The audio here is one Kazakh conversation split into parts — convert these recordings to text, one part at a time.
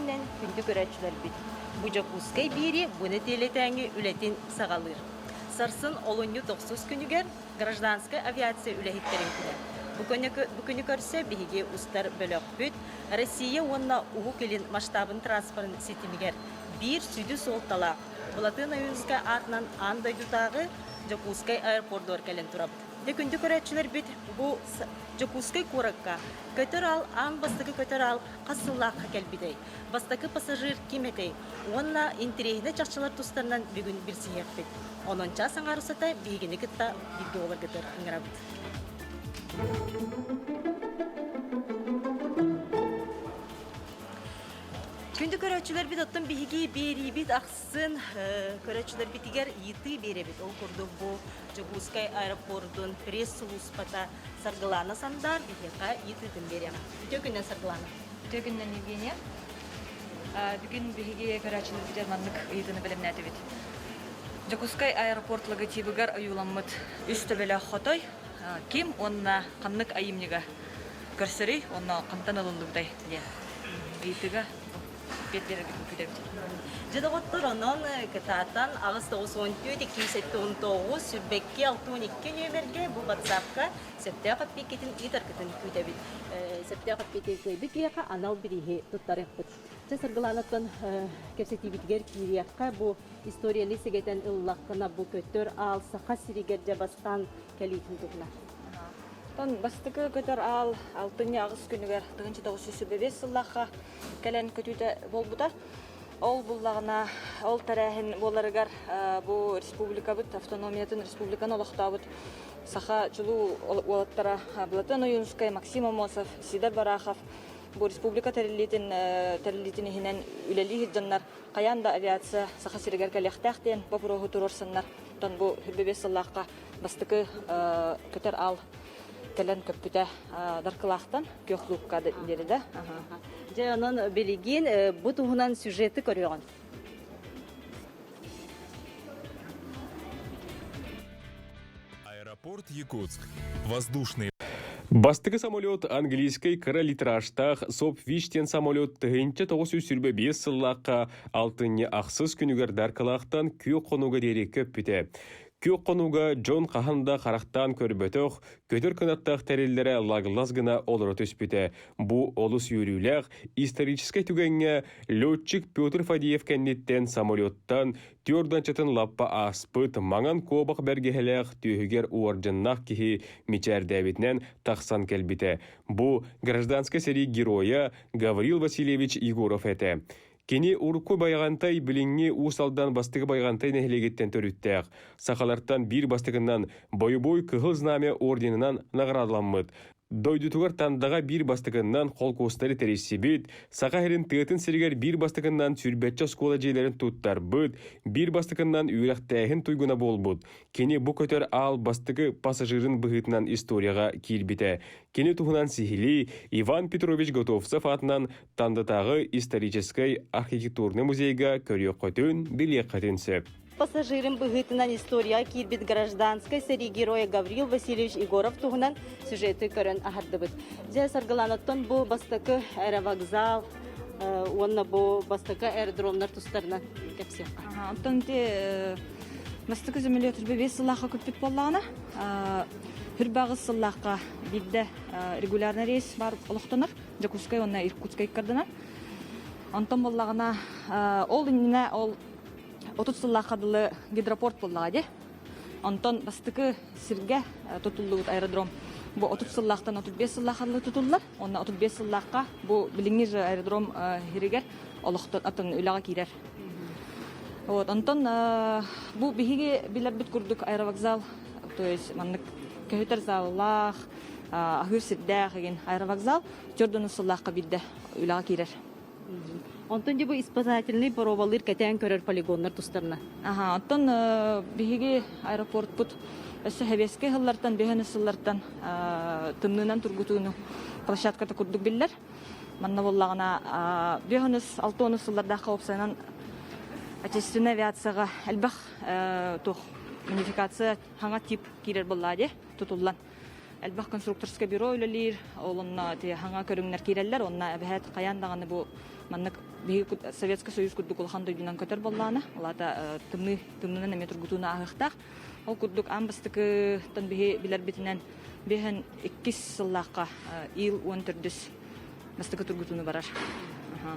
күннен күнді көрәтчілер бит. Бу Жакускай бири буны телетәңі үлетин сағалыр. Сарсын олонью 9 күнігер гражданская авиация үләхиттерін күні. Бұ күні көрсе бігі ұстар бөлік бүт, Россия онна уғу келін масштабын транспорын сетімігер бір сүді солтала. Бұлатын айынызға атынан андай дұтағы Жакускай аэропордуар кәлін тұрап. Күнді көрәтчілер бит бұл Жакускай қораққа көтір ал, аң бастығы көтір ал қасыллаққа кәлбідей. Бастықы пассажир кеметей. Онна интерейіне чақшылар тұстарынан бүгін бір сиек бит. Онынча саңарысыта бейгені күтті бірге олар күтір ұңырабыд. Күнді көрәтчілер бит оттың бігі бері бит ақсын көрәтчілер бітігер еті бері бит. Ол күрді бұл Жакускай аэропордың пресс-службата сарғыланы сандар бігеға етітін берем. Төкіннен сарғыланы? Төкіннен Евгения. Бүгін бігі көрәтчілер бітер маңнық етіні білімін әті бит. Жакускай аэропорт логотипігер айуламыд үсті білі қотой. Кем онна қаннық айымнеға көрсірі, онна қантан алындығдай. Етігі бетбергі күдебді. Жадағыттыр онын кітаттан ағыз 9-14-279 сүрбекке 6-12 нөмерге бұл WhatsApp-қа сәптеғ қаппекетін итаркетін күдебід. Сәптеғ қаппекетін көйбекеға анал біріге тұттарын құд. Сарғыланаттан кепсетибітгер кирияққа бұл историяны сегетен ұллаққына бұл көттір ал сақа сиригер жабастан кәлейтін тұғына. Бастығы көтір ал 6 ағыз күнігер 995 сыллаққа кәлен көтуді бол бұда. Ол бұллағына, ол тәрәхін боларығар бұл республика бұд, автономиятын республиканы олықта бұд. Сақа жылу олаттара Блатан Оюнскай, Максим Амосов, Сидар Барахов, бұл республика тәрілетін ехінен үлелі хиджаннар, қаянда авиация сақа сирегер кәліқтәқтен бапырығы тұрорсыннар. Бұл хүрбебес сыллаққа бастығы көтір ал кәлін көппіті дарқылақтан көқлуққа дереді. Жанын білеген бұл тұғынан сюжеті көріған. Аэропорт Якутск. Воздушный. Бастығы самолет английской королитраштақ соп-виштен самолет тұғынчы 905 сыллаққа алтынне ақсыз күнігер дарқылақтан күй қонуға дері көппіті. Күй қонуға Джон қағанда қарақтан көрбөтіқ, көтір күнаттақ тәрелері лагылаз гына олыры төспіті. Бұ олыс үйріләқ историческай түгенге летчик Петр Фадеев кәннеттен самолеттан тёрданчатын лаппа аспыт маңан кобақ бәргехеләқ түйігер уаржыннақ кихи мечер дәбетінен тақсан кәлбіті. Бұ гражданскай сери героя Гаврил Васильевич Егоров әті. Кені урку байғантай біліңне усалдан бастығы байғантай нәхілегеттен төріттәқ. Сақаларттан бір бастығынан бойы-бой кығыл знамя орденінан нағырадыламмыд. Дойдутуғар тандаға бір бастығынан қол қостары тәресі бет, сақа әрін тұғытын сіргер бір бастығынан сүрбәтчі скола жейлерін тұттар бұд, бір бастығынан үйрақтәйін тұйгына бол бұд. Кені бұ көтер ал бастығы пассажирын бұғытынан историяға келбеті. Кені тұғынан сихили Иван Петрович Готовцев атынан тандытағы историческай архитектурны музейға көрек қөтін білек қытынсып. Пассажирын бұғытынан история кирбит гражданской сери героя Гаврил Васильевич Егоров туғынан сюжеті көрін ағарды бұд. Жа сарғыланаттан бұл бастықы әрі вокзал, онына бұл бастықы аэродромнар тұстарынан кәпсеққа. Антон де бастықы зөмелі өтірбе 5 сыллаққа көппет болағына. Хүрбағы сыллаққа бидді регулярный рейс бар олықтаныр. Жакускай, онына Иркутскай кардына. Антон болағына ол иніне ол 30 сыллақадылы гидропорт боллаға де. Антон бастықы сірге тұтылы аэродром. Бұл 30 сыллақтан 35 сыллақадылы тұтылылар. Онна 35 сыллаққа бұл біліңер аэродром херегер олықтан атын үліға кейдер. Антон бұл бігі білер біт күрдік аэровокзал, то есть маннық көйтер заллақ, ахыр сірдәқ еген аэровокзал, түрдіні сыллаққа білді үліға кейдер. Антон де бұл испытательный пробалыр кәтән көрер полигонлар тұстарына. Антон бігі аэропорт бұд өсі хәбеске ғыллартан, бейхені сыллартан тымнынан тұргутуыны площадката күрдік білдер. Манна боллағына бейхеніз 6-10 сылларда қауіпсайынан отечественная авиацияға әлбәқ манификация хаңа тип кейлер боллады тұтылдан. элбах конструкторское бюро үлелир, олонна те ханга көрүңнөр киреллер, онна эбехет каяндаганы бу маннык Советский Союз курдук улхан дойдунан көтөр болланы. Олата тымнынан эме тургутуна агыктак. Ол курдук амбастыкы тан билер битинен бехен 2 сыллакка ил 14 бастыкы тургутуну барар.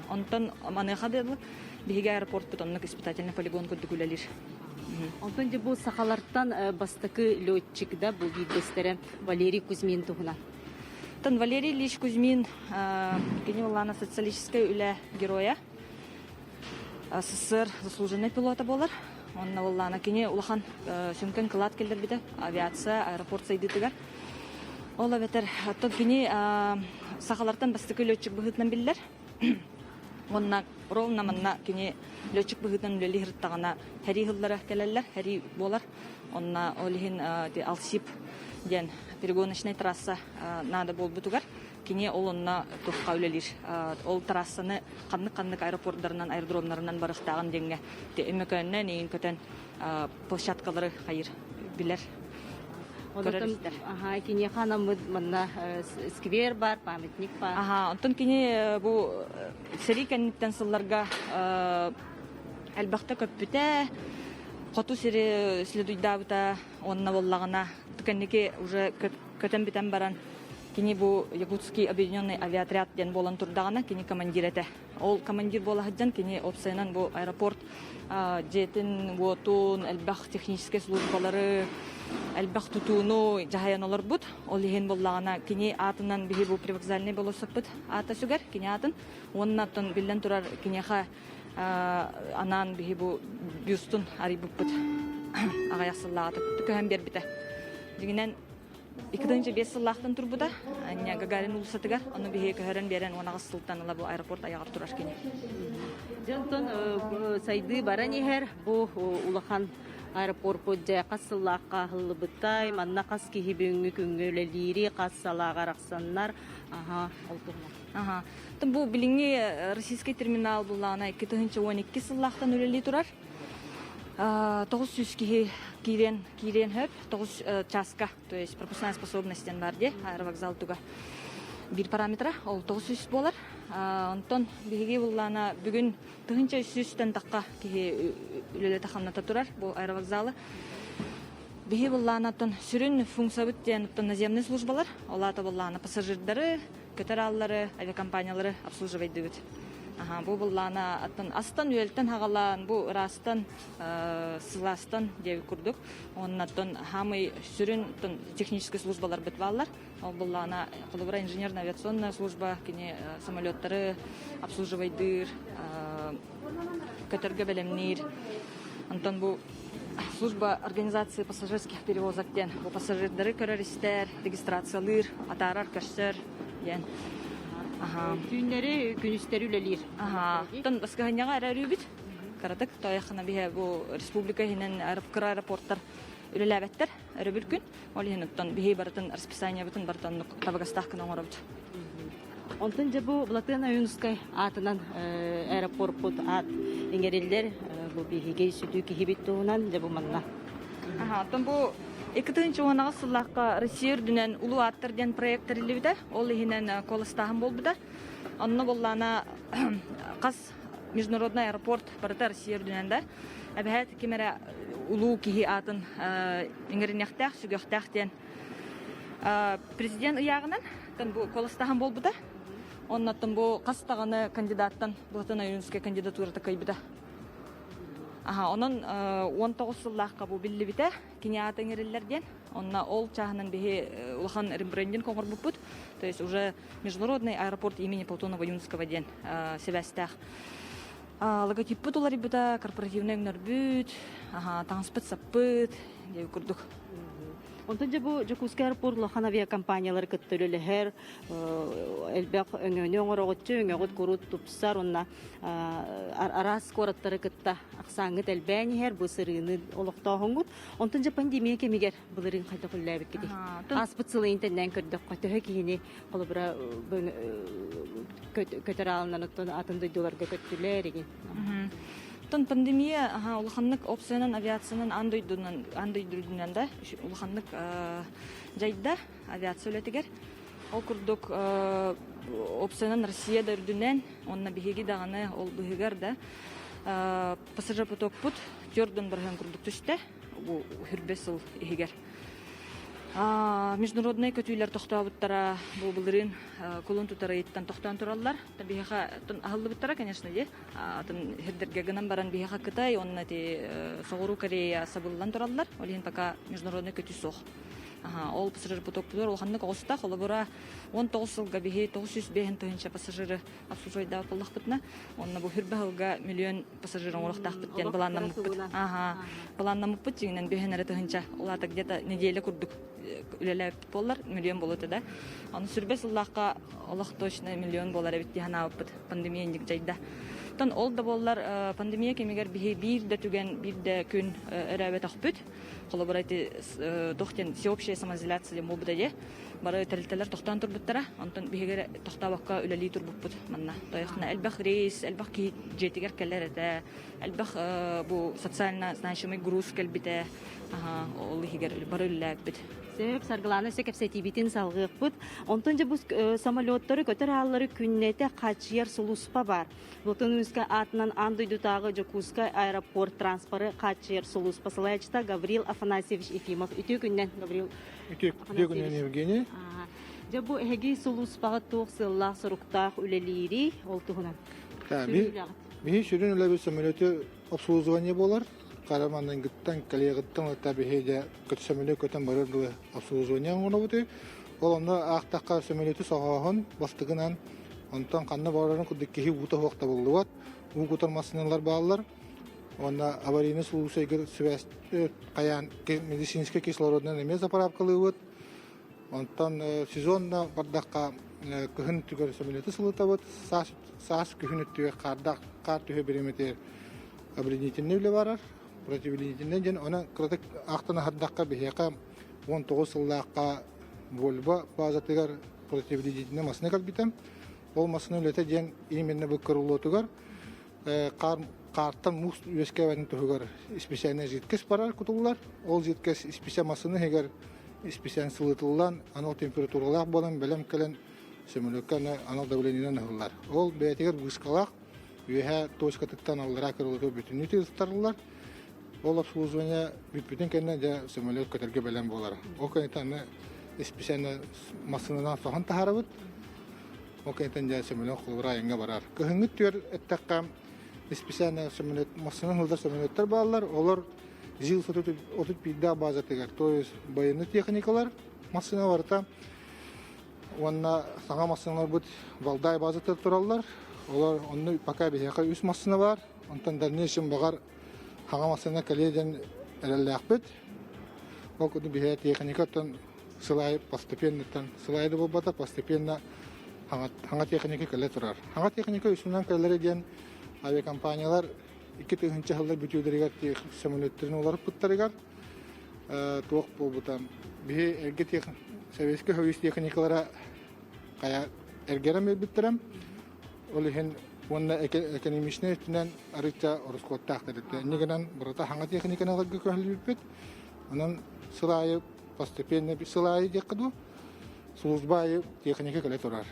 Онтон манехадылык биге аэропорт бутоннук испытательный полигон курдук үлелир. Онтон же бу сахаларттан бастыкы летчик да бу видестере Валерий Кузьмин тугуна. Тан Валерий Ильич Кузьмин, кини улана социалистическая үле героя, СССР заслуженный пилота болар. Он улана кини улахан сүнкен кылат келдер биде, авиация, аэропорт сайдытыгар. Ола ветер, тот кини сахаларттан бастыкы летчик быгытнан биллер. Онна ровна манна кини летчик быгытнан үлели хырттагана хэри хыллары келелер, хэри болар. Онна олихин Алсип ден перегоночная трасса надо бол бутугар. Кини олонна тухка үлелир. Ол трассаны каннык аэропорттарынан, аэродромдарынан барыктаган денге. Эмекөннөн эйин көтөн площадкалары хайыр билер. Ага, кини ханам манна сквер бар, памятник бар. Ага, онтон кини бу серикенниттен сылларга албакта көппүтэ, хоту сири следуйдабыта онна боллагана тыкенники уже көтөн битен баран кини бу Якутский объединенный авиаотряд ден болан турдагана кини командир эте. Ол командир болагыджан кини опсайнан бу аэропорт жетин вотун албах технический службалары албах тутууну жахаяналар бут. Ол ихен боллагана кини атынан бихи бу привокзальный болосаппыт ата сүгер кини атын оннаттан билен турар кинеха анан бихи бу бюстун арибыппыт агаясыллааты көһөн бербите. Дигинен 2-5 сыллахтан турбуда anya Гагарин улусатыгар аны бихи көһөрөн берен онагы сылтаныла бу аэропорт аягар турар кини. Жонтон сайды баран ихер бу улахан аэропорт подja кассыллакка хыллыбытай манна кас кихибүнгү күнгөлелири кассалагараксаннар олтурма. Ага. Тым бу билинги российский терминал буллана 2012 сыллахтан үлели турар. 900 кирен хөп 9 часка, то есть пропускная способность бар де аэровокзал туга бир параметра ол 900 болар. Онтон биги буллана бүгүн тыгынча 300тен такка ки үлеле тахамната турар бу аэровокзалы. Биги буллана тон сүрүн функциябыт ден наземный службалар, олата буллана пассажирлары, көтөраллары, авиакомпаниялары обслуживайдыгыт. Ага, бу буллана астан үелтен хагалан, бу растан сыластан деп курдук. Оннаттан хамый сүрүн технический службалар битваллар. Ол буллана кулубра инженерная авиационная служба, кини самолеттары обслуживайдыр, көтөргө белемнир. Антон бу служба организации пассажирских перевозок ден. Бу пассажирлары көрөристер, регистрациялыр, атарар көшсөр ден. Ага. Күннәре күнүстәр үлелир. Ага. Тон баскаһыньяга әрәрүбит. Карадык тояхына бихе бу республика һинен аэропорттар үлеләбәттер. Әрәбил күн. Ол һинен бихе барытын расписание бутын бартан табагастах кына оңорбут. Онтон же бу Блатына Юнускай атынан аэропорт бут ат иңерелдер бу бихиге сүтү кихибит туунан же бу манна. Ага. Тон бу 2-нчы сыллакка Россия үрдүнен улуу аттар ден проекттер илибиде. Ол һинен колыстагын болбуда. Онно боллана кас международный аэропорт барыта Россия үрдүнен да. Әбәһәт кемере улуу кихи атын иңеринехтәх сүгөхтәх ден президент ыягынан тон бу колыстагын болбуда. Оннаттан бу кастаганы кандидаттан Блатына Юнускай кандидатурата кайбыда. Ага, онон 19 сыллакка бу биллибите киниатын эреллерден. Онна ол чахынан бихи улахан рембрендин коңорбуппут. То есть уже международный аэропорт имени Платонова Юнского ден себестах. Логотиппут уларибыта корпоративный өнөрбүт, таңспыт саппыт деп курдук. Онтон же бу Жакутский аэропорт улахан авиакомпаниялары көттөлөлөһөр элбек өңөнө оңороготчу өңөгөт курут тупсар онна арас кораттары кытта аксаңыт элбәнихер бу сырыны олоктоһоңгут. Онтон же пандемия кемигер булырын кайта куллабыт кити. Аспыцылы интернет көрдөк көтөһө кийини колобра көтөр алынан атын дойдуларга көттүлөр деген. Тон пандемия улаханнык опциянан авиациянан андойдурдунан да улаханнык жайда авиация өлетигер. Ол курдук опциянан Россияда үрдүнен онна биһиги даганы ол быһыгар да пассажир потокпут Жордан барган курдук түстә бу хүрбесил игер. Международный көтүйләр тохтабыттара бу булырын кулун тутара иттан тохтан тураллар. Табиха тон ахыллы биттара, конечно, де. Тон хердерге гынан баран биха Кытай, онна ти Соғыру Корея сабыллан тураллар. Олин пока международный көтү сох. Ол пассажир поток булар, ол ханны кагыста, холобура 19 жылга бихи 905 тыгынча пассажиры обслуживайда боллахпытна. Онна бу хүрбәһылга миллион пассажир оңлыктахпыт ден баланнамыппыт. Баланнамыппыт жиңнен бехенере тыгынча. Оларда где-то неделя курдук үлеләп болар, миллион болуты да. Аны сүрбес Аллахка Аллах точно миллион болар бит диханабыппыт пандемия индик жайда. Тон ол да болар пандемия кемегер бихи бир дә түгән, бир дә күн эрәбе тахпыт. Коллаборати тохтен всеобщая самоизоляция мобдае. Бары тәлтәләр тохтан турбуттара, антон бигере тохтабакка үләли турбуппут манна. Тояхна әлбәх рейс, әлбәх ки жетигер келләр дә, әлбәх бу социально значимый груз келбите. Ол хигер бары ләбит. Сөп саргыланы сөкеп сетибитин салгык бут. Онтон же бу самолеттары көтөр аллары күннете качыер сулуспа бар. Бутунуска атынан андойдутагы Жокуска аэропорт транспоры качыер сулуспа салайчта Гаврил Афанасьевич Ефимов. Үтү күннен Гаврил. Үтү күннен Евгений. Же бу эги сулуспага тоқсылла суруктак үлелири ол тугунан. Бихи шүрін үләбі самолеты обслуживание болар. Карамандан гыттан, калиягыттан табихиде көт самолет көтен барырдылы обслуживание оңына бұты. Ол онда ақтаққа самолеты соғағын бастығынан онтан қанны барарын күдік кехи ұта хоқта болды бат. Ұң құтармасынылар бағалар. Онда аварийны сұлусайгыр қаян медицинский кислородынан емес апарапқалы бұд. Онтан сезонна бардаққа күхін түгер самолеты сұлыта бұд. Саас күхін үттіге қар түхе береметер обременительный біле барар. Противоленительный ден она кратык ақтана хаддаққа бихеқа 19 сыллаққа вольба базатыгар противоленительный масыны қалбитам. Ол масыны үлеті ден именно бұл кырылуытыгар қарттан мұс өске вәнін тұхығар испесяны жеткес барар күтулар. Ол жеткес испеся масыны хегер испесян сылытылдан анал температуралақ болан бәлем кәлін сөміліккені анал давленінен ұғылар. Ол бәйтігер бұшқалақ үйе точкатықтан алыра кырылығы бүтін үті ұстарылар. Ол обслуживание бүтін кәнне де сөмілік көтерге бәлем болар. Ол кәнетаны испесяны масынынан соған тахары бұд. Ол кәнетан де сөмілік құлыра айынға барар. Көхіңгі түйер әттәққа испесяны сөмілік масынын ұлдар сөміліктер балалар. Олар жил 35 базатыгар. То есть байыны техникалар масына барта. Онна саңа масыналар бұд валдай базатыр тұралар. Олар онны пока бейеқа үс масына бар. Онтан дальнейшем бағар хаңа масына кәледен әрәлі ақпет. Ол күді бейе техникаттан сылай постепенно сылайды бұл бата, постепенно хаңа техника кәлі тұрар. Хаңа техника үсінен кәлері ден авиакомпаниялар 2-3 жылдар бүтеудерігер самолеттерін оларып бұттарығар. Тоқ бұл бұтан. Бейе әрге советский хауыз техникалара әргерім өбіттірім. Ол ехен онна экономичный үстінен арытша орыскоттақ дәріпті. Негенен бұрата хаңа техниканы алғы көхілі өппет. Онын сылайы, постепенно сылайы декіду, сұлызбайы техника кәлі тұрар.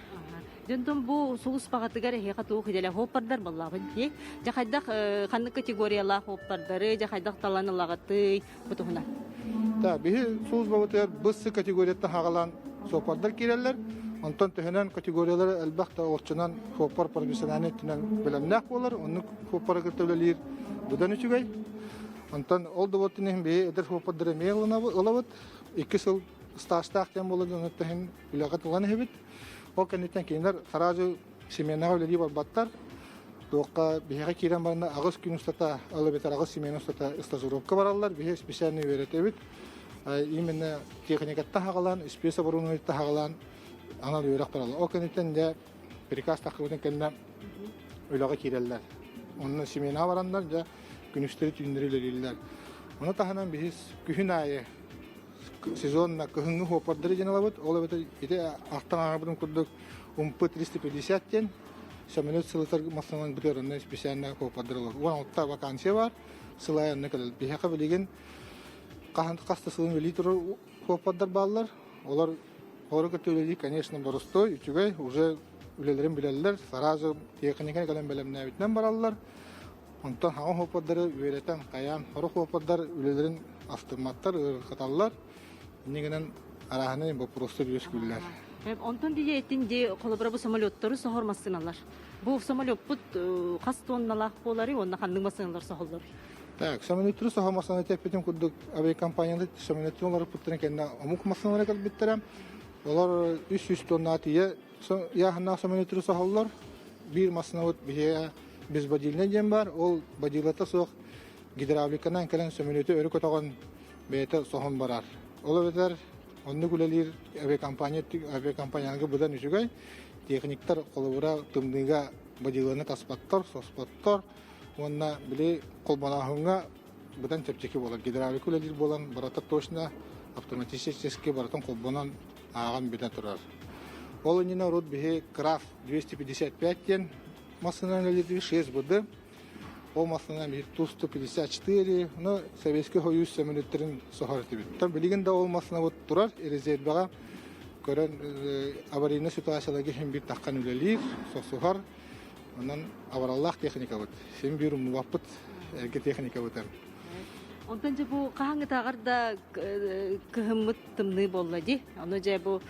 Жонтон бу сулус багатыгар хека туу хиделе хоппардар баллабын ди. Жахайдак ханны категориялар хоппардары, жахайдак таланылагаты бутуна. Та бихи сулус багатыгар быссы категорияттан хагалан сопардар киреллер. Онтон төһөнөн категориялары албакта орчунан хоппар профессионалитинен белемнак болар. Оны хоппар кертөлелер будан үчүгөй. Онтон ол доботунен бихи эдер хоппардары мейлына олабыт. 2 жыл стажтактан болгон төһөн билагатылган хебит. Ол кенеттен кейінлер қаражы семенаға өлелі барбаттар. Доққа бейеға кейрен барында ағыз күн ұстата, әлі бетер ағыз семена ұстата стажировка баралар. Бейе специальный верет өбіт. Именно техникатта хағалан, спеса баруынуетта хағалан анал өйрақ баралар. Ол кенеттен де приказ тақырбытын кәнне өліға кейрелер. Оның семена барандар да күністері түйіндері өлелілер. Оны тағынан бейе күхін айы сезонна көхүнгү хоппардары жаналабыт. Ол эбете ите ақтан аңабытын күрдік 350 тен самолет сылытар массанан бутырынны специально хопадырылар. Уанлыкта вакансия бар. Сылаянны кадал. Бихака билеген касты сылын вели туру хопадар баллар. Олар хоры көтөлөли, конечно, боростой, үчүгай уже үлелерин билелер. Сразу техниканы калан белемне битнен бараллар. Онтан хаган хопадары үеретен каян хоры хопадар үлелерин автоматтар каталлар. Нигенен араханы бу просто үскүлләр. Онтон дие еттин де колобра бу самолеттары сохор массыналар. Бу самолет бут кас тонналах болары, онна ханның массыналар сохоллар. Так, самолеттер сохамасына тепетим кудук авиакомпанияда самолеттер путтырын кенна амук массыналар калбиттерем. Олар 300 тонна тие я ханна самолеттер сохоллар. Bir массына вот бие без бодилне дем бар. Ол бодилата сох гидравликанан келен самолетти өрү көтөгөн бете сохон барар. Ол бетер онны күлелер авиакомпанияга будан үчүгай техниктер колубура тымдыга бодиланы таспаттар, соспаттар. Онна биле колбанахынга будан тепчеки болар. Гидравлик күлелер болан барата точно автоматически баратын колбанан аган бетен турар. Ол нина род бие Краф 255 ден массынан эледи 6 буды. Ол массынан бир Ту-154, но советский союз самолеттерин сохарты бит. Там билеген да ол массана вот турар, резервага көрөн аварийный ситуацияларга хем бир таккан үлелер, сохар. Онан авараллах техника бит. Сен бир муаппыт эрге техника бит. Онтон же бу кахаңы тагырда кыһыммыт тымны болла ди. Ону же бу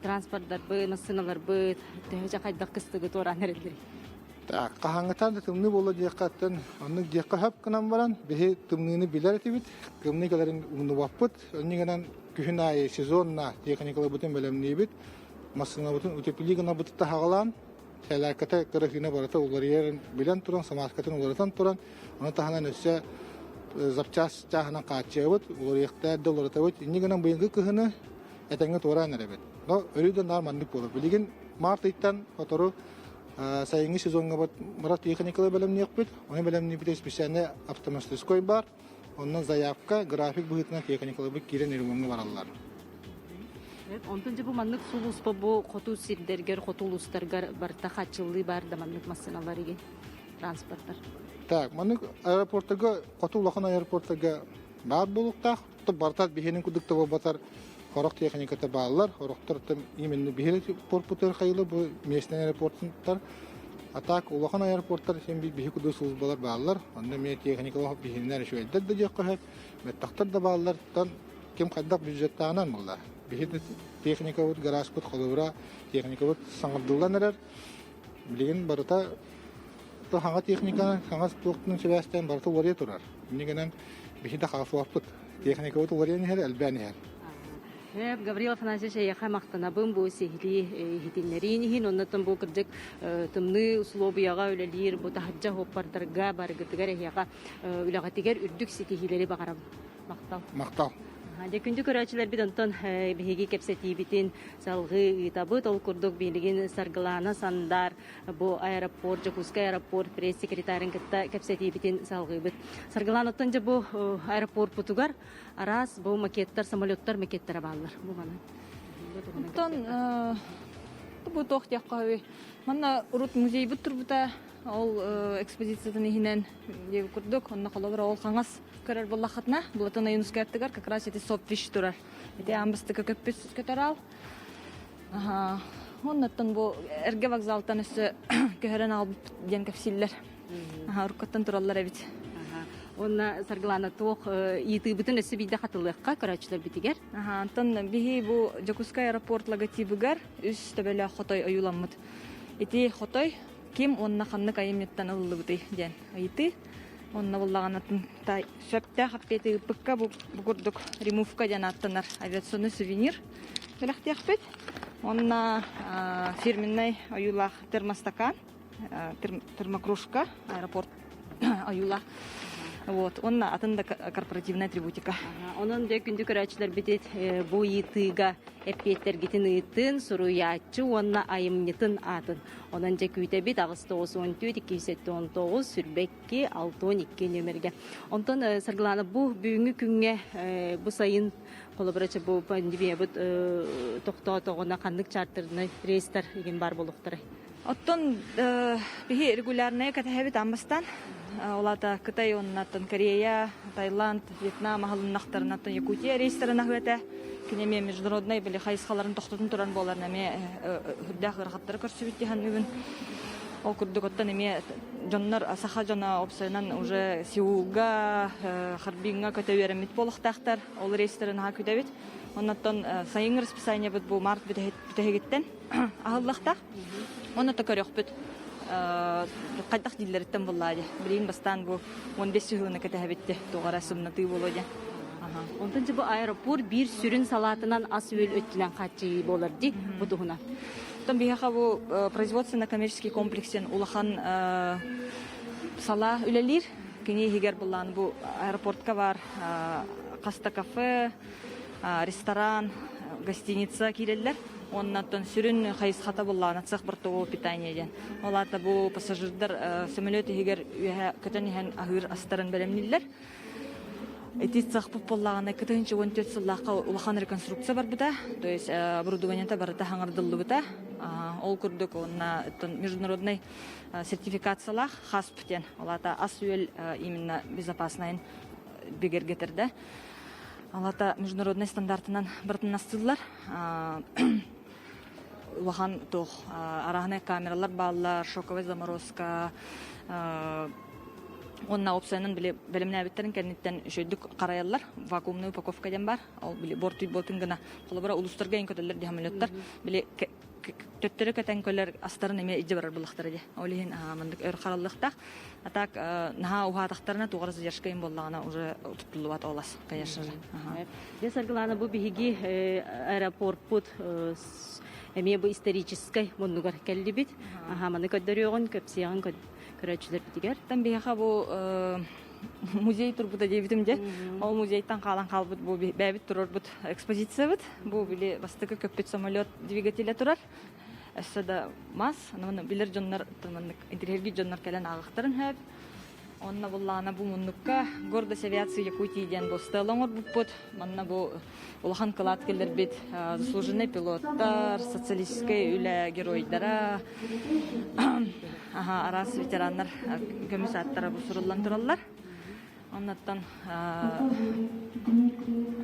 транспорттар бу, массыналар бу, төһөжө кайдак кыстыгы торан эрелдери. Так, кахаңытан да тымны болла дияккаттан, анны диякка хап кынан баран, бихи тымныны билер этибит, кымны каларын унуваппыт, оннигенен күхүн айы сезонна техникалы бутын белемни бит, массына бутын утепилигана бутта хагалан, сәләкәтә кырыгына барата улар ерен билен туран, самаскатын улардан туран, аны таханан өссе запчас чахана качыбыт, улар якта да улар табыт, иннигенен быйынгы кыһыны этеңге туран эребит. Но өрүдөн нормалдык болот. Билеген март айттан отору сайынғы сезонға барат техникалы бәлемні екпет, оны бәлемні бітер специальный автоматической бар, онын заявка, график бұғытына техникалы бұқ керен еріміңі баралар. Онтон же бу маннык сулуспа бу хоту сирдергер, хоту улустаргар барта хачылы бар да маннык массыналар еген транспорттар. Так, маннык аэропорттага, хоту улахан аэропорттага бар болуқтақ, бартат бихенің күдікті батар хорок техниката баалар, хороктар именно бихеле порпутер хайылы бу местный аэропорттар. Атак улахан аэропорттар сен бихи куду службалар баалар. Онда ме техникалар бихиннер шөйдер да жакка меттактар да баалар тан кем кадак бюджеттанан булла. Бихи техника вот гараж кут холура техника вот саңгырдыланар. Билген барата то ханга техника, ханга спорттун себестен барата ория турар. Нигенен бихи да хафуаппыт. Техника вот ория нехер албани. Гаврила Афанасьевич яха мактанабын бу сихли хитиннерин оннотон бу кырдык тымны условияга үлелир бу тахаджа хоппардарга баргытыгар яха үлөгатигер үрдүк ситихилери багарам Мактал. Декүндү көрөчүлөр бит онтон биһиги кепсетибитин салгы табыт ол курдук билигин саргылана сандар бу аэропорт Жакускай аэропорт пресс-секретарын кытта кепсетибитин салгыбыт. Саргыланоттон же бу аэропорт путугар арас бу макеттер самолеттер макеттер баллар. Бу мана. Онтон бу тохтякка манна урут музей бутурбута ол экспозициядан ихинен дебі күрдік, онна қолабыра ол қаңас көрер боллақытна, бұлатына юнускерттігер, как раз еті соп-виш тұрар. Еті амбыстықы көппес көтер ал. Оннаттан бұл әрге вокзалтан өсі көхерен алып ден көпсиллер. Ұрқаттан тұралар әбіт. Онна саргылана тоқ иты бүтін өсі бейді қатылыққа көрәчілер бітігер. Антон бігі бұл Жакускай аэропорт логотипігер үс төбелі қотой ойуламыд. Еті қотой кем онна ханны кайыметтан ыллы быты ден. Айты онна буллаганатын тай сөптә хаппети пыкка бу курдук ремувка ден аттанар авиационный сувенир. Беләхт яхпет. Онна фирменный аюлах термостакан, термокружка, аэропорт аюлах. Вот, онна атында корпоративная атрибутика. Онон де күндү көрәчилер битет бу итыга эппеттер гитин ытын суруячы онна айымнытын атын. Онон же күйтә бит агысты 14-219 сүрбекки 612 нөмерге. Онтон саргыланы бу бүгүнкү күнгө бу сайын колобрачы бу пандемия бут токтоо тогона кандык чартерны рейстер деген бар болуктары. Оттон бихи регулярные катахабит амбастан. Олата Кытай оннаттан Корея, Таиланд, Вьетнам ахалыннахтарынаттан Якутия рейстерына хөте. Кинеме международный били хайсхаларын тоқтатын туран боларна ме хүрдах ыргаттары көрсөбүт хан үгүн. Ол күрдүгөттөн эме жоннор асаха жона опсайнан уже Сеулга, Харбинга көтөберемит болуктактар. Ол рейстерына күдөбүт. Оннаттан сайын расписание бут бу март бүтегиттен ахаллахта. Оны да көрөкпүт. Кайдах диллерден буллады. Бирин бастан бу 15 жылына кетебитти. Тугара сымнаты болоду. Онтон бу аэропорт бир сүрүн салатынан ас өл өттүнөн качы болор ди будугуна. Там бияха бу производственно-коммерческий комплексен улахан сала үлелир. Кини хигер буллан бу аэропортка бар каста кафе, ресторан, гостиница киреллер. Оннан сүрүн хайсхата буллана цех бортового питания. Олата бу пассажирдар самолеты хигер көтөнүһен ахыр астарын беремниллер. Эти цех популлагана көтөнчө 14 сыллакка улахан реконструкция бар бута. То есть оборудованието барыта хаңардылды бута. Ол күрдүк онна международный сертификациялах хасп тен. Олата асүел именно безопасный бигер гетерде. Олата международный стандартынан бартын астылар. Улахан тох арахне камералар баллар, шоковая заморозка, онна опцияның біліміне әбіттерін кәнеттен үшөйдік қараялар, вакуумный упаковка ден бар, ол борт болтын гына қолыбыра улустарға ең көтелер дехамелеттар, төттері көтен көлер астарын еме иджі барар бұлықтары де. Олейін мындық өр қаралықтақ, атак наға ухатақтарына туғары задержкайын боллағына уже тұттылуат олас, конечно же. Десаргыланы бұл бігі аэропорт бұд эме бу исторической муннугар келди бит. Маны көддөрөгөн көпсөйгөн көрөчүлөр битигер. Там бияха бу музей турбута дебитим же. Ол музейтан калан калбыт бу бэбит турбут экспозиция бит. Бу били бастыкы көппөт самолет двигателе турар. Эсседе мас, анан билер жоннор тамандык интерьерги жоннор келен агыктарын хэп. Онна буллана бу муннукка гордость авиации Якутии ден бу стелоңор буппут. Манна бу улахан кылат келер бит заслуженный пилоттар, социалистский үле геройдара. Арас ветерандар көмүс аттары бу суруллан тураллар. Оннаттан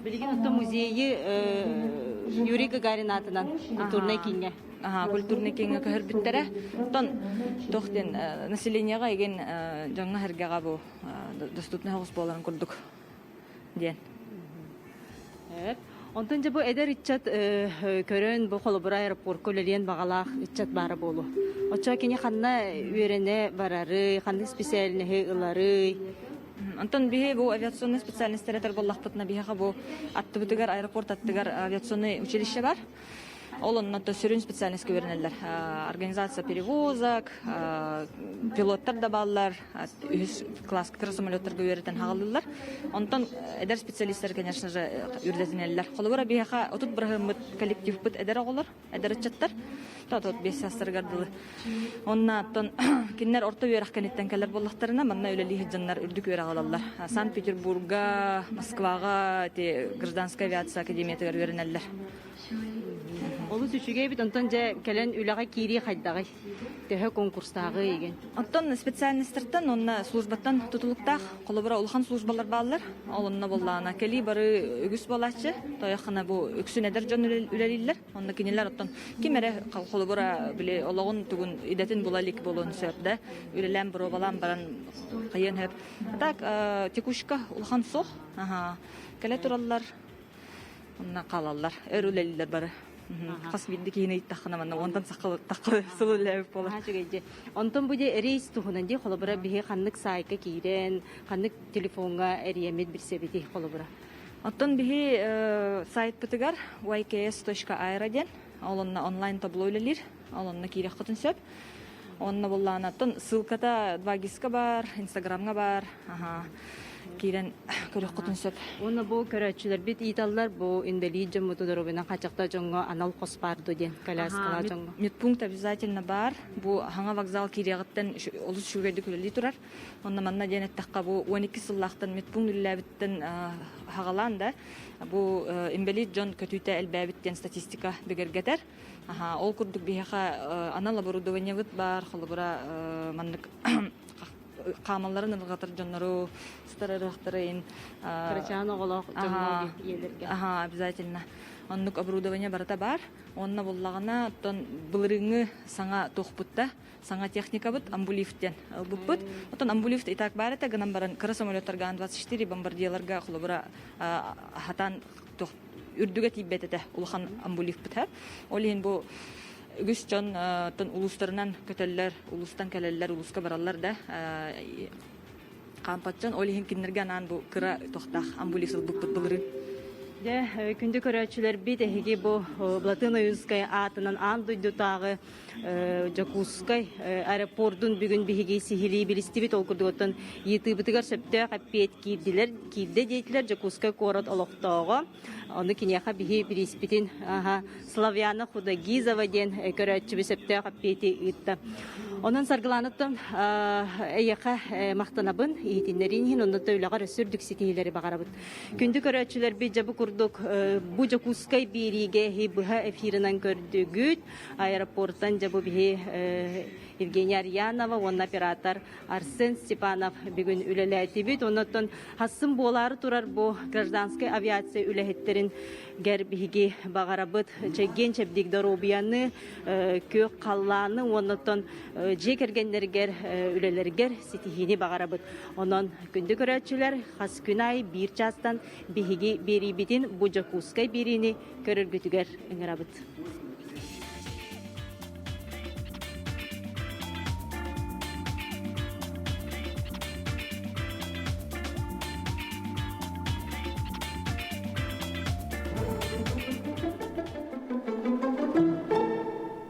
билген ото музейи Юрий Гагарин атынан культурный кинге. Культурный кинге көрбүттере. Тон тохтен населениега еген жаңа хергага бу доступный хогус боларын көрдүк. Ден. Онтон же бу эдер иччат көрөн бу холобура аэропорт көлөлен багалах иччат бары болу. Очо кини ханна үйрөне барары, ханны специальный ылары. Антон бихе бу авиационный специальностьтер боллахпытна бихе бу аттыбытыгар аэропорт аттыгар авиационный училище бар. Ол оннан сүрүн специальность көрүнелер. Организация перевозок, пилоттар да баллар, класс кытыр самолеттарга үйрөтен хагалдылар. Онтон эдер специалисттер, конечно же, үрдетинелер. Холобура бияха отут бирахмыт коллектив бут эдер оголор, эдер чаттар. Тот 5 састыргардылы. Оннан кинер орто үйрах кенеттен келер боллактарына манна үлелии жаннар үрдүк үйрах алалар. Санкт-Петербурга, Москвага, гражданская авиация академиятыгар үйрөнелер. Олус үшүгей бит онтон же келен үлага кири хайдагы. Төһө конкурстагы еген. Онтон специальностьтардан онна службаттан тутулуктак колобура улхан службалар баалар. Ол онна боллана кели бары үгүс болачы. Тояхана бу үксүн эдер жон үлелилер. Онна кинелер оттон кимере колобура биле ологон тугун идетин булалик болон сөпдө. Үлелем бро балам баран кыйын хеп. Так текушка улхан сох. Келе тураллар. Онна калалар. Өрүлелилер бары. Хас бидди кийне иттахана манна онтан таккы сылылып болот. Онтон бу же рейс тухунан же холобура бихе ханнык сайка кирен, ханнык телефонга эриемет бирсебити холобура. Онтон бихе сайт бытыгар yks.aero ден, олонна онлайн табло үлелир, олонна кирек кытын сөп. Онна булланаттан ссылката 2GIS-ка бар, Инстаграмга бар. кирен көрөк кутун сөп. Оны бу көрәчүләр бит италлар бу инвалид мотодоробина качакта жоңго анал коспарды ден коляскала жоңго. Медпункт обязательно бар. Бу хаңа вокзал кирегеттен олус шүгәде күлли турар. Онна манна денеттакка бу 12 сыллактан медпункт үлләбиттен хагалан да. Бу инвалид жон көтүтә элбәбиттен статистика бегергетер. Ол курдук бияха анал оборудование бар, холбура маннык камалларын ылгатыр жоннору старырыктырын. Карачан оголок жоңго иелерге. Обязательно. Оннук оборудование барата бар. Онна буллагана тон былырыңы саңа тохпутта, саңа техника бут амбулифттен буппут. Отон амбулифт итак барата гынан баран кара самолеттарга Ан-24 бомбардияларга холбура хатан тох үрдүгө тиббетете улхан амбулифт бутап. Олин бу үгүс жон тон улустарынан көтөллөр, улустан келеллер, улуска бараллар да кампатчан олин киннерге анан бу кыра тохтах амбулифт буппут былырын. Күнді көрәтшілер бит әхеге бұ Блатыноюскай атынан андойды тағы Жакускай аэропордун бүгін бігеге сихили білістебет олқырды оттан еті бітігер сөпті қаппет кейді дейтілер Жакускай корот олықтауға. Оны кенеха бігі біліспетін Славяна Худагизова ден көрәтші сөпті қаппеті үтті. Онын сарғыланыттан әйеқа мақтанабын егетіндерін онын төйліға рөсүрдік сетейлері бағарабыд. Күнді көрәтшілер бит жабы курдук бу Жакускай бириге бұға эфирынан көрдігіт аэропорттан жабы бігі Евгения Арьянова, он оператор Арсен Степанов бүгін үлеләті бит. Оннан хасын болары турар бу гражданской авиация үләхеттерін гәр бігі бағарабыд чәген чәбдік доробияны көк қалланы оннан жекергендергер үлелергер сетихini бағарабыд. Онан күнді көрәтшілер хас күнай бір частан бігі бері бітін бу Жакускай беріні көріргітігер үңірабыд.